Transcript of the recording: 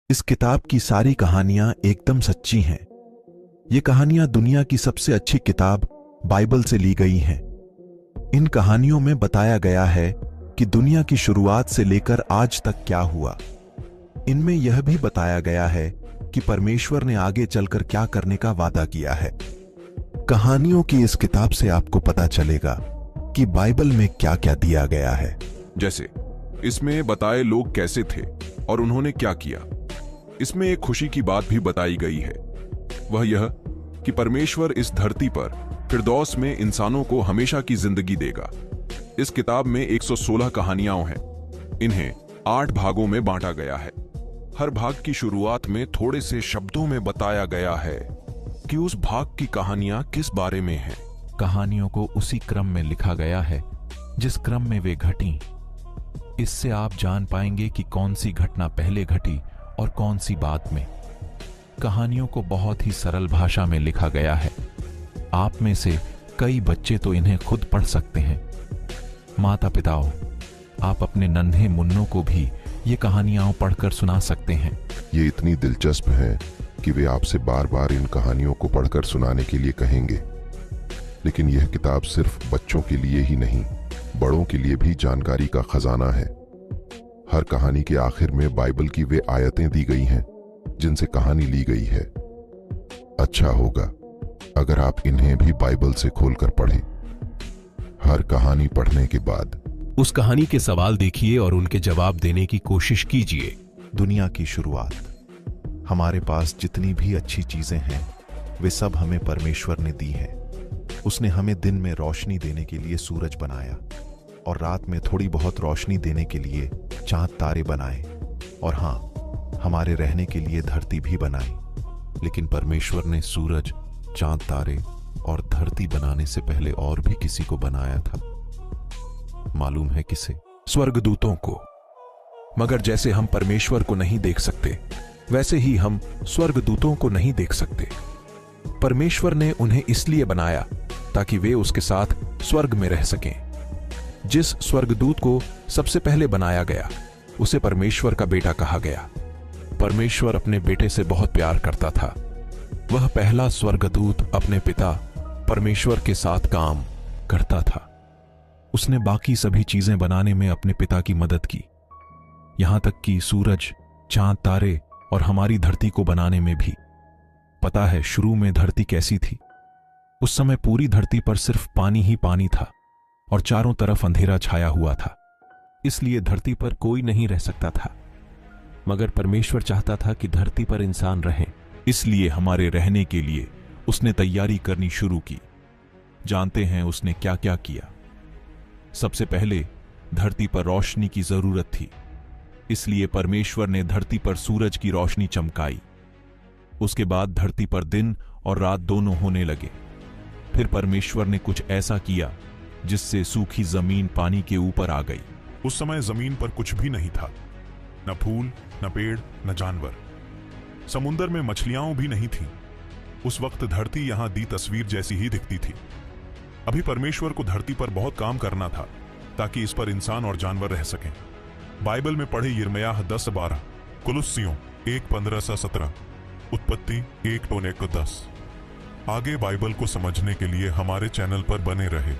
इस किताब की सारी कहानियां एकदम सच्ची हैं। ये कहानियां दुनिया की सबसे अच्छी किताब बाइबल से ली गई हैं। इन कहानियों में बताया गया है कि दुनिया की शुरुआत से लेकर आज तक क्या हुआ। इनमें यह भी बताया गया है कि परमेश्वर ने आगे चलकर क्या करने का वादा किया है। कहानियों की इस किताब से आपको पता चलेगा कि बाइबल में क्या क्या दिया गया है। जैसे इसमें बताए लोग कैसे थे और उन्होंने क्या किया। इसमें एक खुशी की बात भी बताई गई है, वह यह कि परमेश्वर इस धरती पर फिरदौस में इंसानों को हमेशा की जिंदगी देगा। इस किताब में 116 कहानियां हैं। इन्हें 8 भागों में बांटा गया है। हर भाग की शुरुआत में थोड़े से शब्दों में बताया गया है कि उस भाग की कहानियां किस बारे में हैं। कहानियों को उसी क्रम में लिखा गया है जिस क्रम में वे घटी। इससे आप जान पाएंगे कि कौन सी घटना पहले घटी और कौन सी बाद में। कहानियों को बहुत ही सरल भाषा में लिखा गया है। आप में से कई बच्चे तो इन्हें खुद पढ़ सकते हैं। माता पिताओं, आप अपने नन्हे मुन्नों को भी ये कहानियां पढ़कर सुना सकते हैं। ये इतनी दिलचस्प है कि वे आपसे बार बार इन कहानियों को पढ़कर सुनाने के लिए कहेंगे। लेकिन यह किताब सिर्फ बच्चों के लिए ही नहीं, बड़ों के लिए भी जानकारी का खजाना है। हर कहानी के आखिर में बाइबल की वे आयतें दी गई हैं जिनसे कहानी ली गई है। अच्छा होगा अगर आप इन्हें भी बाइबल से खोलकर पढ़ें। हर कहानी पढ़ने के बाद उस कहानी के सवाल देखिए और उनके जवाब देने की कोशिश कीजिए। दुनिया की शुरुआत। हमारे पास जितनी भी अच्छी चीजें हैं वे सब हमें परमेश्वर ने दी हैं। उसने हमें दिन में रोशनी देने के लिए सूरज बनाया और रात में थोड़ी बहुत रोशनी देने के लिए चांद तारे बनाए, और हां, हमारे रहने के लिए धरती भी बनाई। लेकिन परमेश्वर ने सूरज, चांद तारे और धरती बनाने से पहले और भी किसी को बनाया था। मालूम है किसे? स्वर्गदूतों को। मगर जैसे हम परमेश्वर को नहीं देख सकते, वैसे ही हम स्वर्गदूतों को नहीं देख सकते। परमेश्वर ने उन्हें इसलिए बनाया ताकि वे उसके साथ स्वर्ग में रह सकें। जिस स्वर्गदूत को सबसे पहले बनाया गया उसे परमेश्वर का बेटा कहा गया। परमेश्वर अपने बेटे से बहुत प्यार करता था। वह पहला स्वर्गदूत अपने पिता परमेश्वर के साथ काम करता था। उसने बाकी सभी चीजें बनाने में अपने पिता की मदद की, यहां तक कि सूरज, चांद, तारे और हमारी धरती को बनाने में भी। पता है शुरू में धरती कैसी थी? उस समय पूरी धरती पर सिर्फ पानी ही पानी था और चारों तरफ अंधेरा छाया हुआ था। इसलिए धरती पर कोई नहीं रह सकता था। मगर परमेश्वर चाहता था कि धरती पर इंसान रहें। इसलिए हमारे रहने के लिए उसने तैयारी करनी शुरू की। जानते हैं उसने क्या क्या किया? सबसे पहले धरती पर रोशनी की जरूरत थी, इसलिए परमेश्वर ने धरती पर सूरज की रोशनी चमकाई। उसके बाद धरती पर दिन और रात दोनों होने लगे। फिर परमेश्वर ने कुछ ऐसा किया जिससे सूखी जमीन पानी के ऊपर आ गई। उस समय जमीन पर कुछ भी नहीं था, न फूल, न पेड़, न जानवर। समुंदर में मछलियां भी नहीं थीं। उस वक्त धरती यहां दी तस्वीर जैसी ही दिखती थी। अभी परमेश्वर को धरती पर बहुत काम करना था ताकि इस पर इंसान और जानवर रह सकें। बाइबल में पढ़े यिर्मयाह 10:12, कुलुस्सियों 1:15-17, उत्पत्ति 1:1-10। आगे बाइबल को समझने के लिए हमारे चैनल पर बने रहे।